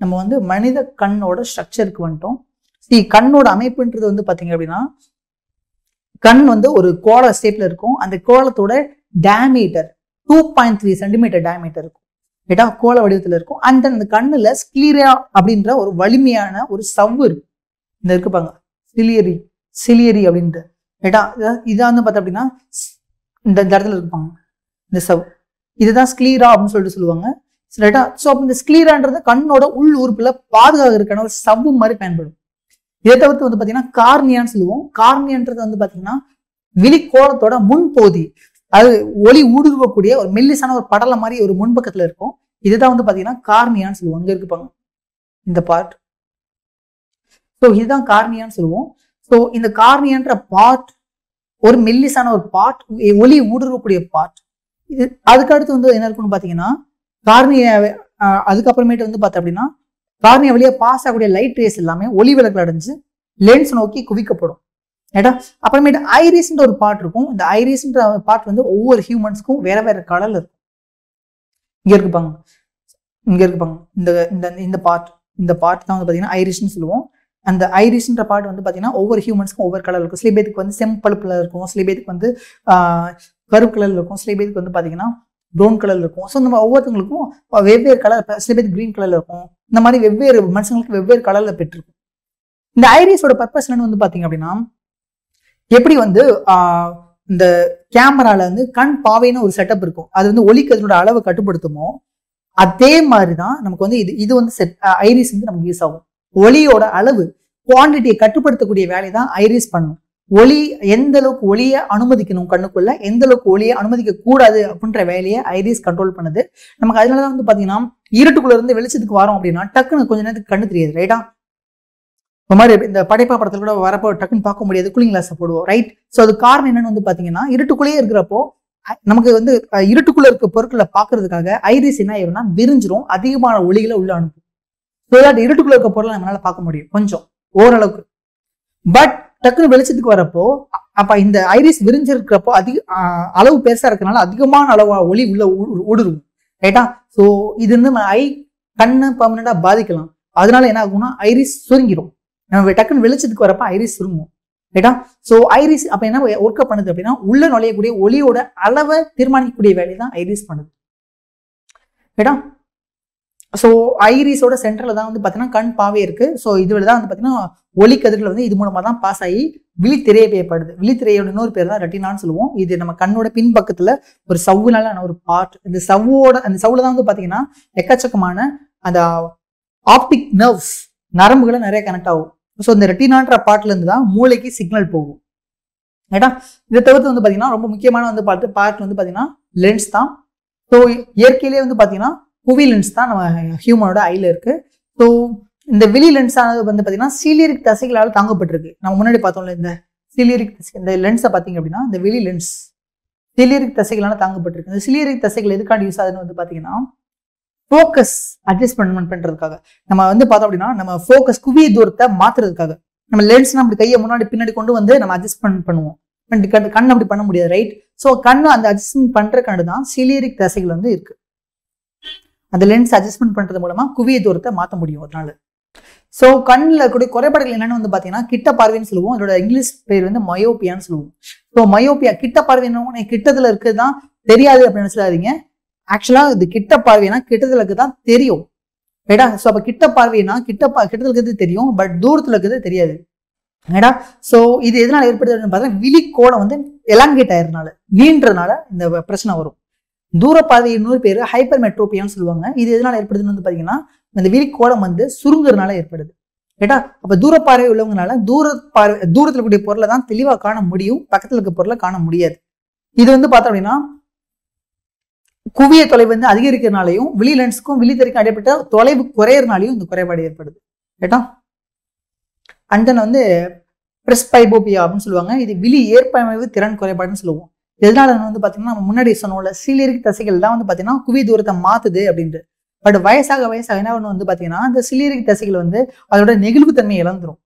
நம்ம வந்து மனித கண்ணோட ஸ்ட்ரக்சருக்கு வந்துட்டோம். கண்ணோட அமைப்புன்றது வந்து பாத்தீங்க அப்படின்னா, கண் வந்து ஒரு கோள ஷேப்ல இருக்கும். அந்த கோளத்தோட டயாமீட்டர் 2.3 சென்டிமீட்டர் டயாமீட்டர் இருக்கும். ரைட்டா, கோள வடிவத்துல இருக்கும். அந்த கண்ணுல ஸ்க்லீரா அப்படின்ற ஒரு வலிமையான ஒரு சவ்வு இருக்கு. இந்த இருக்கு பாங்க, சிலியரி அப்படின்ட்டு. ரைட்டா, இதான் வந்து பார்த்தா அப்படின்னா இந்த இடத்துல இருப்பாங்க இந்த சவ், இதுதான் ஸ்க்லீரா அப்படின்னு சொல்லிட்டு சொல்லுவாங்க. ரைட்டா, ஸோ அப்போ இந்த ஸ்க்லீரான்றது கண்ணோட உள் உறுப்புல பாதுகாக்கிறதுக்கான ஒரு சவ்வு மாதிரி பயன்படும். இதை தவிர்த்து வந்து பாத்தீங்கன்னா கார்னியான்னு சொல்லுவோம். கார்னியான்றது வந்து பாத்தீங்கன்னா விழிக்கோளத்தோட முன்பகுதி, அது ஒளி ஊடுருவக்கூடிய ஒரு மெல்லிசான ஒரு படலை மாதிரி ஒரு முன்பக்கத்துல இருக்கும். இதுதான் வந்து பாத்தீங்கன்னா கார்னியான்னு சொல்லுவோம். அங்க இருக்குப்பாங்க இந்த பார்ட். ஸோ இதுதான் கார்னியான்னு சொல்லுவோம். ஸோ இந்த கார்னியான்ற பார்ட் ஒரு மெல்லிசான ஒரு பார்ட், ஒளி ஊடுருவக்கூடிய பார்ட். இது அதுக்கு அடுத்து வந்து என்ன இருக்குன்னு பாத்தீங்கன்னா கார்னியா, அதுக்கப்புறமேட்டு வந்து பார்த்தோம் அப்படின்னா கார்னியா வழியா பாஸ் ஆகக்கூடிய லைட் ரேஸ் எல்லாமே ஒளி விளக்கில் அடைஞ்சு லென்ஸ் நோக்கி குவிக்கப்படும். ரைட்டா, அப்புறமேட்டு ஐரிஸ்ன்ற ஒரு பார்ட் இருக்கும். இந்த ஐரிஸ்ன்ற பார்ட் வந்து ஒவ்வொரு ஹியூமன்ஸ்க்கும் வேற வேற கலர்ல இருக்கும். இங்க இருக்குப்பாங்க, இந்த பார்ட் தான் வந்து பாத்தீங்கன்னா ஐரிஸ்ன்னு சொல்லுவோம். அந்த ஐரிஸ்ன்ற பார்ட் வந்து பாத்தீங்கன்னா ஒவ்வொரு ஹியூமன்ஸ்க்கும் ஒவ்வொரு கலர் இருக்கும். சில பேருக்கு வந்து செம்பழுப்புல இருக்கும், சில பேருக்கு வந்து கருப்பு கலர்ல இருக்கும், சில பேருக்கு வந்து பாத்தீங்கன்னா ப்ரௌன் கலர்ல இருக்கும். ஸோ நம்ம ஒவ்வொருத்தவங்களுக்கும் வெவ்வேறு கலர், சில பேருக்கு கிரீன் கலர்ல இருக்கும். இந்த மாதிரி வெவ்வேறு மனுஷங்களுக்கு வெவ்வேறு கலர்ல பெற்றிருக்கும். இந்த ஐரிஸோட பர்பஸ் என்னன்னு வந்து பாத்தீங்க அப்படின்னா, எப்படி வந்து இந்த கேமரால வந்து கண் பாவைன்னு ஒரு செட்டப் இருக்கும், அது வந்து ஒளிக்கதிரோட அளவை கட்டுப்படுத்துமோ அதே மாதிரிதான் நமக்கு வந்து இது வந்து ஐரிஸ் வந்து நமக்கு யூஸ் ஆகும். ஒளியோட அளவு குவான்டிட்டியை கட்டுப்படுத்தக்கூடிய வேலையை தான் ஐரிஸ் பண்ணும். ஒளி எந்த அளவுக்கு ஒளியை அனுமதிக்கணும் கண்ணுக்குள்ள, எந்த அளவுக்கு ஒளியை அனுமதிக்க கூடாது அப்படின்ற வேலையை ஐரிஸ் கண்ட்ரோல் பண்ணுது. நமக்கு அதனாலதான் வந்து பாத்தீங்கன்னா இருட்டுக்குள்ள இருந்து வெளிச்சத்துக்கு வரோம் அப்படின்னா டக்குன்னு கொஞ்ச நேரத்துக்கு கண்ணு தெரியாது. ரைட்டா, இந்த மாதிரி இந்த படைப்பா படத்துல கூட வரப்போ டக்குன்னு பார்க்க முடியாது, கூலிங் கிளாஸ் போடுவோம். ரைட், ஸோ அது காரணம் என்னன்னு வந்து பாத்தீங்கன்னா இருட்டுக்குள்ளேயே இருக்கிறப்போ நமக்கு வந்து இருட்டுக்குள்ள இருக்க பொருட்களை பாக்குறதுக்காக ஐரிஸ் என்ன ஆயிரும்னா விரிஞ்சிரும், அதிகமான ஒளிகளை உள்ள அனுப்பும். இருட்டுக்குள்ள இருக்க பொருளை நம்மளால பார்க்க முடியும் கொஞ்சம் ஓரளவுக்கு. பட் டக்குன்னு வெளிச்சத்துக்கு வரப்போ அப்ப இந்த ஐரிஸ் விரிஞ்சிருக்கிறப்போ அளவு பெருசா இருக்கனால அதிகமான அளவா ஒளி உள்ள ஊடுருவும். ரைட்டா, ஸோ இது வந்து கண்ணு பர்மனண்டா பாதிக்கலாம். அதனால என்ன ஆகும்னா ஐரிஸ் சுருங்கிடும். நம்ம டக்குன்னு வெளிச்சத்துக்கு வரப்ப ஐரிஸ் சுருங்கும். ரைட்டா, ஸோ ஐரிஸ் அப்ப என்ன ஒர்க் பண்ணுது அப்படின்னா உள்ள நுழையக்கூடிய ஒளியோட அளவை தீர்மானிக்கக்கூடிய வேலையை தான் ஐரிஸ் பண்ணுது. ரைட்டா, ஸோ ஐரிஸோட சென்டர்ல தான் வந்து பார்த்தீங்கன்னா கண் பாவை இருக்கு. ஸோ இதுல தான் வந்து பார்த்தீங்கன்னா ஒளி கதிர்கள் வந்து இது மூலமா தான் பாஸ் ஆகி விழித்திரையை பெய்யப்படுது. விழித்திரையோட இன்னொரு பேர் தான் ரெட்டினான்னு சொல்லுவோம். இது நம்ம கண்ணோட பின்பக்கத்துல ஒரு சவ்வுனால ஒரு பார்ட். அந்த சவ்வுல தான் வந்து பார்த்தீங்கன்னா எக்கச்சக்கமான அந்த ஆப்டிக் நர்வ்ஸ், நரம்புகளை நிறைய கனெக்ட் ஆகும். ஸோ இந்த ரெட்டினான்ற பார்ட்ல இருந்து தான் மூளைக்கு சிக்னல் போகும். ரைட்டா, இதை தவிர்த்து வந்து பார்த்தீங்கன்னா ரொம்ப முக்கியமான வந்து பார்ட் வந்து பார்த்தீங்கன்னா லென்ஸ் தான். ஸோ இயற்கையிலேயே வந்து பார்த்தீங்கன்னா குவி லென்ஸ் தான் நம்ம ஹியூமனோட ஐல இருக்கு. ஸோ இந்த விழி லென்ஸ் ஆனது வந்து பார்த்தீங்கன்னா சீலியரிக் தசைகளால் தாங்கப்பட்டிருக்கு. நம்ம முன்னாடி பார்த்தோம்ல இந்த சீலியரிக் தசை, இந்த லென்ஸை பார்த்தீங்க அப்படின்னா இந்த விழி லென்ஸ் சீலியரிக் தசைகளால் தாங்கப்பட்டிருக்கு. இந்த சீலியரிக் தசைகள் எதுக்காண்டி யூஸ் ஆகுதுன்னு வந்து பார்த்தீங்கன்னா ஃபோக்கஸ் அட்ஜஸ்ட்மெண்ட் பண்றதுக்காக. நம்ம வந்து பார்த்தோம் அப்படின்னா நம்ம ஃபோக்கஸ் குவிய தூரத்தை மாத்துறதுக்காக நம்ம லென்ஸ் அப்படி கையை முன்னாடி பின்னாடி கொண்டு வந்து நம்ம அட்ஜஸ்ட்மெண்ட் பண்ணுவோம். கண் அப்படி பண்ண முடியாது. ரைட், ஸோ கண்ணு அந்த அட்ஜஸ்ட்மெண்ட் பண்றதுக்காண்டு தான் சீலியரிக் தசைகள் வந்து இருக்கு. அந்த லென்ஸ் அட்ஜஸ்ட்மெண்ட் பண்றது மூலமா குவிய தூரத்தை மாற்ற முடியும். அதனால ஸோ கண்ணில் இருக்கக்கூடிய குறைபாடுகள் என்னன்னு வந்து பாத்தீங்கன்னா கிட்ட பார்வைன்னு சொல்லுவோம். அதோட இங்கிலீஷ் பேர் வந்து மயோப்பியான்னு சொல்லுவோம். ஸோ மயோப்பியா கிட்ட பார்வை என்ன, கிட்டத்துல இருக்குதுதான் தெரியாது அப்படின்னு நினைச்சிடாதீங்க. ஆக்சுவலா இது கிட்ட பார்வைனா கிட்டத்துல இருக்குதான் தெரியும். ரைட்டா, ஸோ அப்ப கிட்ட பார்வைனா கிட்டத்துல இருக்கிறது தெரியும், பட் தூரத்துல இருக்கிறது தெரியாது. ரைட்டா, ஸோ இது எதனால ஏற்படுது பார்த்தீங்கன்னா விழிக்கோணம் வந்து எலாங்கேட் ஆயிருந்தனால, நீன்றதுனால இந்த பிரச்சனை வரும். தூர பார்வை இன்னொரு பேர் ஹைப்பர் மெட்ரோபியான்னு சொல்லுவாங்க. இது எதனால ஏற்படுதுன்னு வந்து பாத்தீங்கன்னா இந்த விழிக்கோணம் வந்து சுருங்குறதுனால ஏற்படுது. ரைட்டா, அப்ப தூர பார்வை உள்ளவங்கனால தூரத்துல கூடிய பொருளை தான் தெளிவா காண முடியும், பக்கத்துல இருக்க பொருளை காண முடியாது. இது வந்து பார்த்தோம் அப்படின்னா குவிய தொலைவு வந்து அதிகரிக்கிறதுனாலையும் விழி லென்ஸுக்கும் விழித்திரைக்கும் இடைப்பட்ட தொலைவு குறையறதுனாலையும் இந்த குறைபாடு ஏற்படுது. ரைட்டா, அண்ட் தென் வந்து பிரெஸ்பைபோபியா அப்படின்னு சொல்லுவாங்க. இது விழி ஏற்பமைவு திறன் குறைபாடுன்னு சொல்லுவோம். எதனால வந்து பாத்தீங்கன்னா நம்ம முன்னாடி சொன்னோம்ல சீலியரிக் தசைகள் தான் வந்து பாத்தீங்கன்னா குவிய தூரத்தை மாத்துது அப்படின்ட்டு. பட் வயசாக என்ன வந்து பாத்தீங்கன்னா இந்த சீலியரிக் தசைகள் வந்து அதோட நெகிழ்வு தன்மை இழந்துரும்.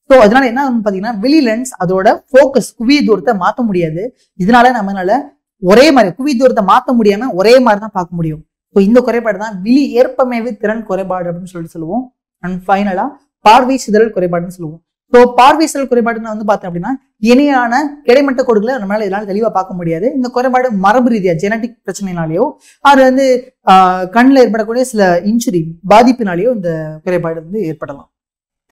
ஸோ அதனால என்ன பாத்தீங்கன்னா விழி லென்ஸ் அதோட ஃபோக்கஸ் குவிய தூரத்தை மாற்ற முடியாது. இதனால நம்மளால ஒரே மாதிரி குவிய தூரத்தை மாற்ற முடியாம ஒரே மாதிரி தான் பார்க்க முடியும். ஸோ இந்த குறைபாடு தான் விழி ஏற்பமைவு திறன் குறைபாடு அப்படின்னு சொல்லுவோம். அண்ட் ஃபைனலா பார்வை சிதறல் குறைபாடுன்னு சொல்லுவோம். ஸோ பார்வை சிதறல் குறைபாடுன்னு வந்து பார்த்தோம் அப்படின்னா இணையான கிடைமட்ட கோடுகளை நம்மளால இதனால தெளிவாக பார்க்க முடியாது. இந்த குறைபாடு மரபு ரீதியா ஜெனட்டிக் பிரச்சனைனாலேயோ அது வந்து கண்ணில் ஏற்படக்கூடிய சில இன்ஜுரி பாதிப்பினாலேயோ இந்த குறைபாடு வந்து ஏற்படலாம்.